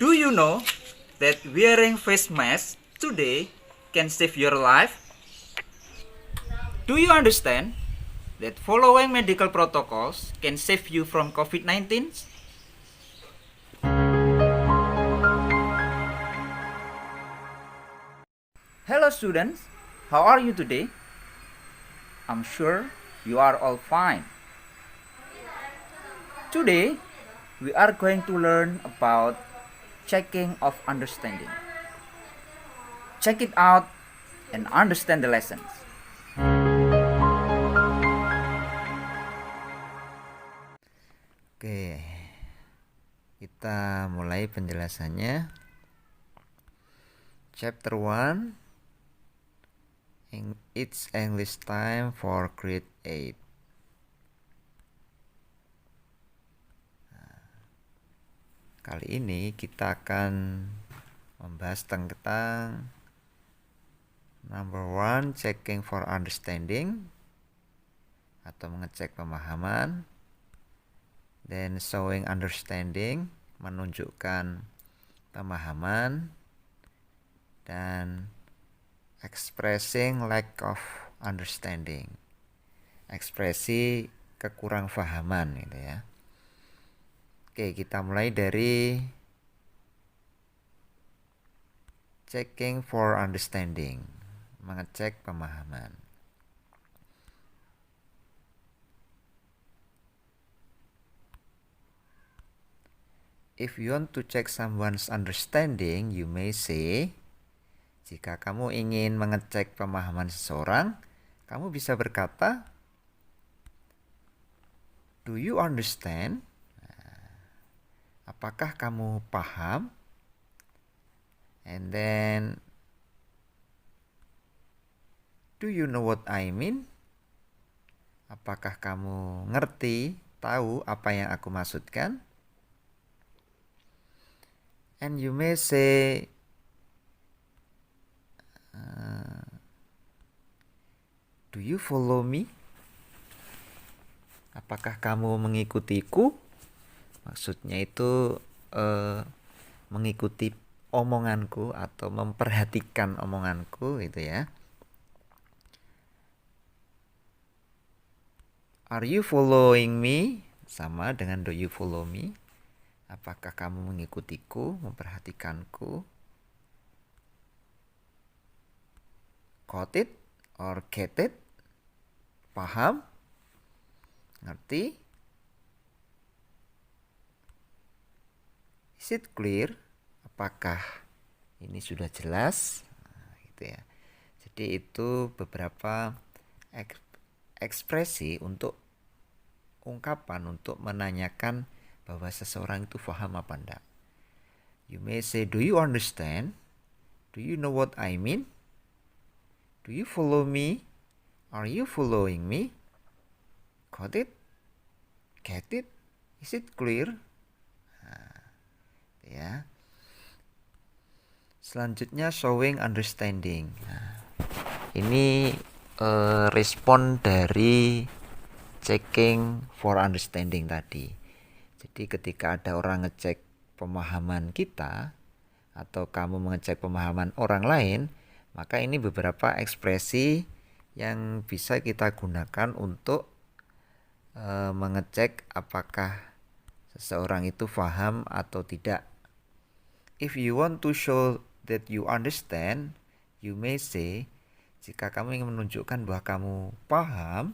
Do you know that wearing face mask today can save your life? Do you understand that following medical protocols can save you from COVID-19? Hello students, how are you today? I'm sure you are all fine. Today, we are going to learn about checking of understanding. Check it out and understand the lessons. Oke, kita mulai penjelasannya. Chapter 1, It's English Time for Grade 8. Kali ini kita akan membahas tentang number 1, checking for understanding atau mengecek pemahaman. Then showing understanding, menunjukkan pemahaman. Dan expressing lack of understanding, ekspresi kekurang fahaman gitu ya. Oke, kita mulai dari checking for understanding, mengecek pemahaman. If you want to check someone's understanding, you may say, jika kamu ingin mengecek pemahaman seseorang, kamu bisa berkata, do you understand? Apakah kamu paham? And then, do you know what I mean? Apakah kamu ngerti, tahu apa yang aku maksudkan? And you may say, do you follow me? Apakah kamu mengikutiku? Maksudnya itu mengikuti omonganku atau memperhatikan omonganku gitu ya. Are you following me? Sama dengan do you follow me? Apakah kamu mengikutiku, memperhatikanku? Got it or get it? Paham? Ngerti? Is it clear? Apakah ini sudah jelas? Nah, gitu ya. Jadi itu beberapa ekspresi untuk ungkapan untuk menanyakan bahwa seseorang itu paham apa enggak. You may say, do you understand? Do you know what I mean? Do you follow me? Are you following me? Got it? Get it? Is it clear? Nah, ya. Selanjutnya showing understanding. Nah, ini respon dari checking for understanding tadi. Jadi ketika ada orang ngecek pemahaman kita atau kamu mengecek pemahaman orang lain, maka ini beberapa ekspresi yang bisa kita gunakan untuk mengecek apakah seseorang itu paham atau tidak. If you want to show that you understand, you may say, jika kamu ingin menunjukkan bahwa kamu paham,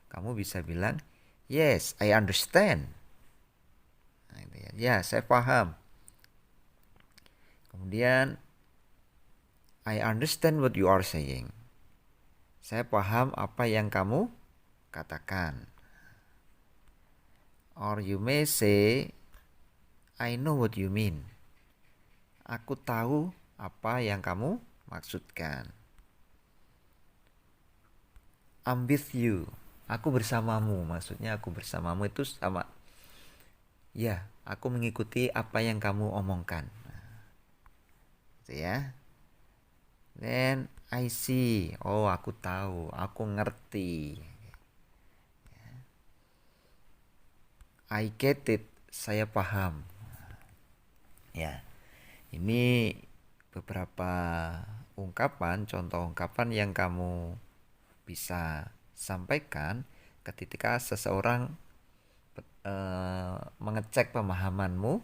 kamu bisa bilang, yes, I understand. Nah, ya, saya paham. Kemudian, I understand what you are saying. Saya paham apa yang kamu katakan. Or you may say, I know what you mean. Aku tahu apa yang kamu maksudkan. I'm with you. Aku bersamamu. Maksudnya aku bersamamu itu sama. Ya, aku mengikuti apa yang kamu omongkan. Gitu ya. Then I see. Oh, aku tahu. Aku ngerti. I get it. Saya paham. Ya. Ini beberapa ungkapan, contoh ungkapan yang kamu bisa sampaikan ketika seseorang mengecek pemahamanmu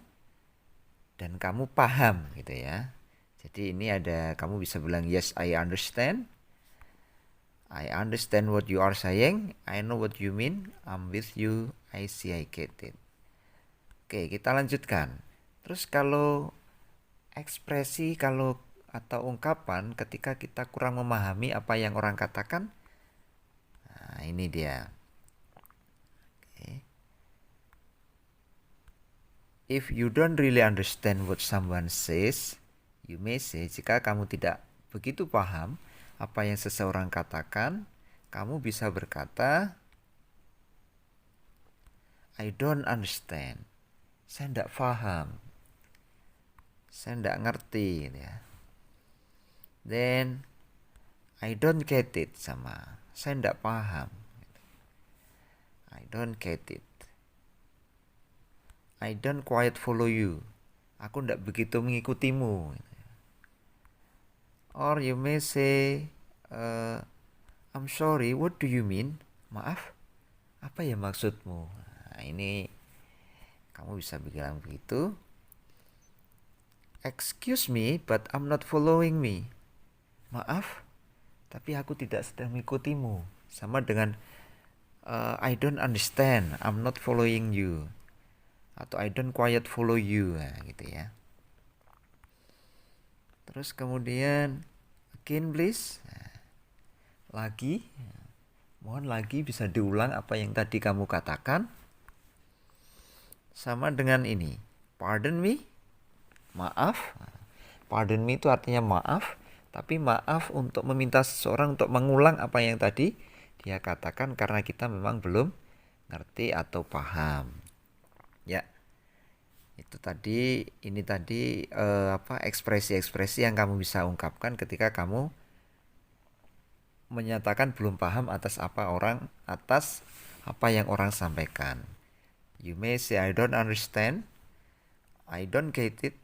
dan kamu paham gitu ya. Jadi ini ada, kamu bisa bilang yes I understand. I understand what you are saying. I know what you mean. I'm with you. I see, I get it. Oke, kita lanjutkan. Terus kalau ekspresi atau ungkapan ketika kita kurang memahami apa yang orang katakan, nah ini dia. Oke. If you don't really understand what someone says, you may say, jika kamu tidak begitu paham apa yang seseorang katakan, kamu bisa berkata, I don't understand. Saya tidak paham. Saya tidak ngerti ya. Then I don't get it, sama saya tidak paham. I don't get it. I don't quite follow you. Aku tidak begitu mengikutimu. Or you may say, I'm sorry, what do you mean? Maaf, apa ya maksudmu? Nah, ini kamu bisa bilang begitu. Excuse me, but I'm not following me. Maaf, tapi aku tidak sedang mengikutimu. Sama dengan I don't understand, I'm not following you. Atau I don't quite follow you, nah, gitu ya. Terus kemudian again please. Nah, lagi, mohon lagi bisa diulang apa yang tadi kamu katakan. Sama dengan ini, pardon me, maaf. Pardon me itu artinya maaf, tapi maaf untuk meminta seseorang untuk mengulang apa yang tadi dia katakan karena kita memang belum ngerti atau paham. Ya, itu tadi, ini tadi ekspresi-ekspresi yang kamu bisa ungkapkan ketika kamu menyatakan belum paham atas apa yang orang sampaikan. You may say I don't understand, I don't get it,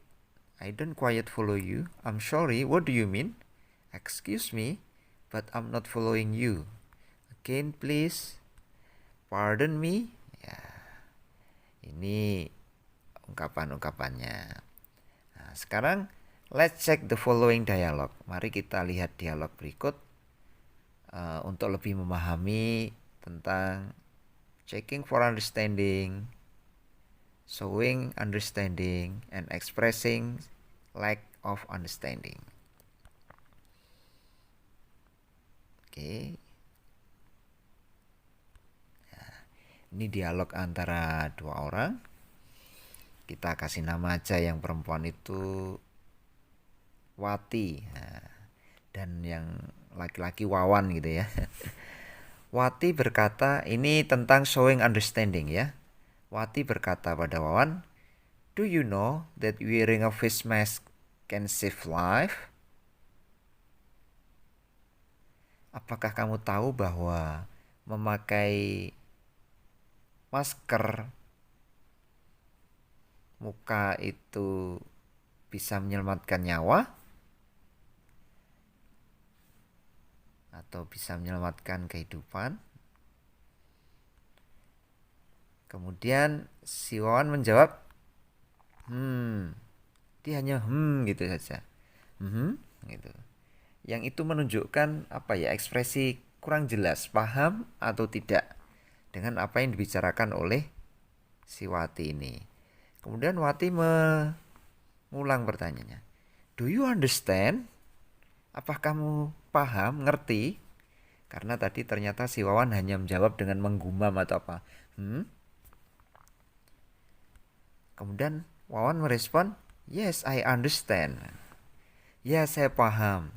I don't quite follow you, I'm sorry, what do you mean? Excuse me, but I'm not following you. Again please, pardon me. Ya, ini ungkapan-ungkapannya. Nah, sekarang let's check the following dialogue. Mari kita lihat dialog berikut untuk lebih memahami tentang checking for understanding, showing understanding, and expressing lack of understanding. Oke. Nah, ini dialog antara dua orang. Kita kasih nama aja, yang perempuan itu Wati, nah, dan yang laki-laki Wawan gitu ya. Wati berkata, ini tentang showing understanding ya. Wati berkata pada Wawan, do you know that wearing a face mask can save life? Apakah kamu tahu bahwa memakai masker muka itu bisa menyelamatkan nyawa? Atau bisa menyelamatkan kehidupan? Kemudian si Wawan menjawab, dia hanya gitu saja. Gitu. Yang itu menunjukkan ekspresi kurang jelas, paham atau tidak dengan apa yang dibicarakan oleh si Wati ini. Kemudian Wati mengulang pertanyaannya, do you understand? Apa kamu paham, ngerti? Karena tadi ternyata si Wawan hanya menjawab dengan menggumam atau apa. Kemudian Wawan merespon, yes, I understand. Ya, saya paham.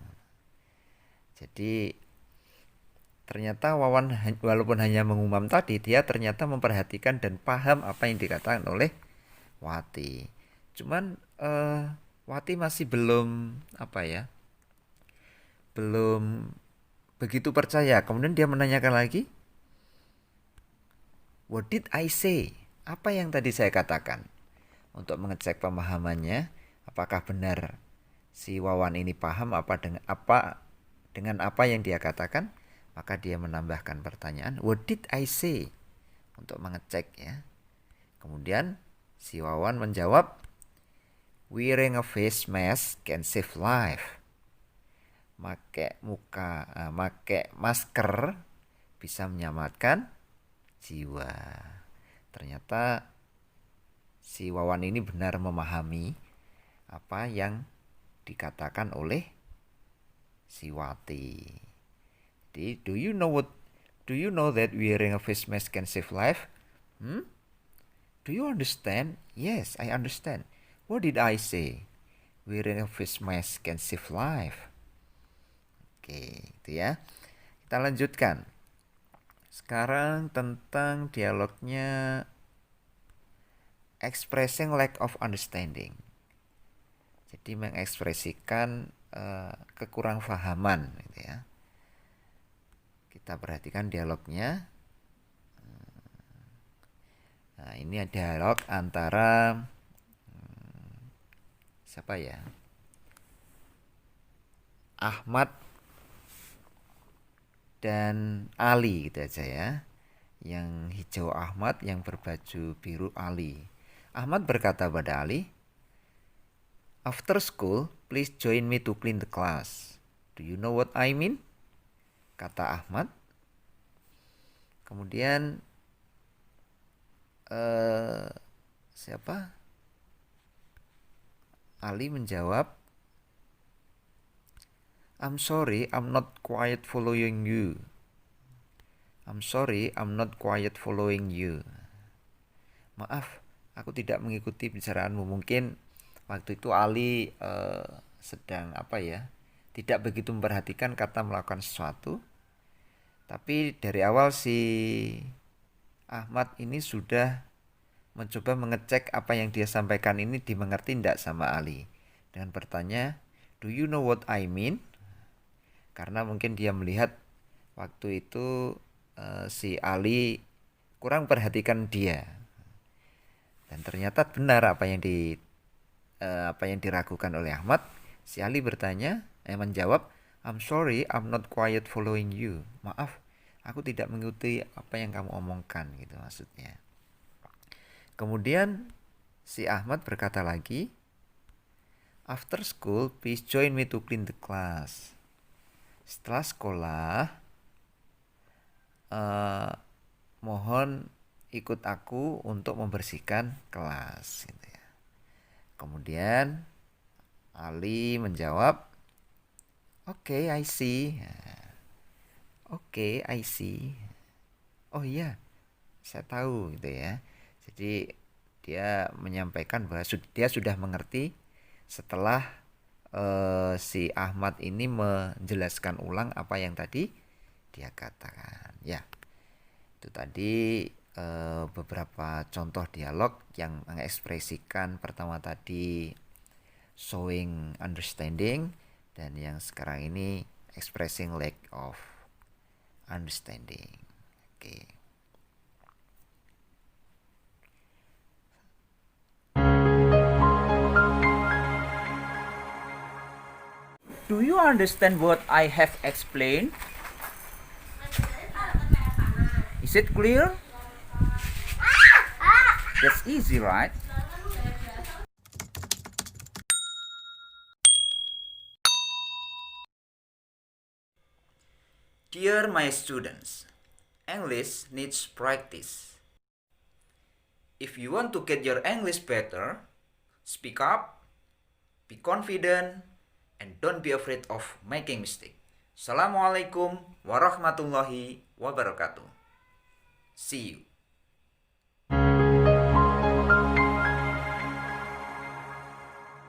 Jadi ternyata Wawan walaupun hanya mengumam tadi, dia ternyata memperhatikan dan paham apa yang dikatakan oleh Wati. Cuman Wati masih belum belum begitu percaya. Kemudian dia menanyakan lagi, what did I say? Apa yang tadi saya katakan? Untuk mengecek pemahamannya, apakah benar si Wawan ini paham dengan apa yang dia katakan, maka dia menambahkan pertanyaan, what did I say? Untuk mengecek ya. Kemudian si Wawan menjawab, wearing a face mask can save life. Make masker bisa menyelamatkan jiwa. Ternyata si Wawan ini benar memahami apa yang dikatakan oleh si Wati. Jadi, do you know that wearing a face mask can save life? Do you understand? Yes, I understand. What did I say? Wearing a face mask can save life. Oke, itu ya. Kita lanjutkan. Sekarang tentang dialognya expressing lack of understanding. Jadi mengekspresikan kekurangpahaman gitu ya. Kita perhatikan dialognya. Nah, ini dialog antara siapa ya? Ahmad dan Ali gitu aja ya. Yang hijau Ahmad, yang berbaju biru Ali. Ahmad berkata pada Ali, after school, please join me to clean the class. Do you know what I mean? Kata Ahmad. Kemudian siapa? Ali menjawab, I'm sorry, I'm not quite following you. I'm sorry, I'm not quite following you. Maaf, aku tidak mengikuti bicaraanmu. Mungkin waktu itu Ali sedang tidak begitu memperhatikan kata melakukan sesuatu. Tapi dari awal si Ahmad ini sudah mencoba mengecek apa yang dia sampaikan ini dimengerti tidak sama Ali. Dengan bertanya, do you know what I mean? Karena mungkin dia melihat waktu itu si Ali kurang perhatikan dia. Dan ternyata benar apa yang diragukan oleh Ahmad. Si Ali menjawab, I'm sorry, I'm not quite following you. Maaf, aku tidak mengikuti apa yang kamu omongkan gitu maksudnya. Kemudian si Ahmad berkata lagi, after school, please join me to clean the class. Setelah sekolah, mohon ikut aku untuk membersihkan kelas gitu ya. Kemudian Ali menjawab, okay, I see. Okay, I see. Oh iya, saya tahu gitu ya. Jadi dia menyampaikan bahwa dia sudah mengerti setelah si Ahmad ini menjelaskan ulang apa yang tadi dia katakan. Ya, itu tadi beberapa contoh dialog yang mengekspresikan pertama tadi showing understanding, dan yang sekarang ini expressing lack of understanding. Oke. Do you understand what I have explained? Is it clear? That's easy, right? Dear my students, English needs practice. If you want to get your English better, speak up, be confident, and don't be afraid of making mistake. Assalamualaikum warahmatullahi wabarakatuh. See you.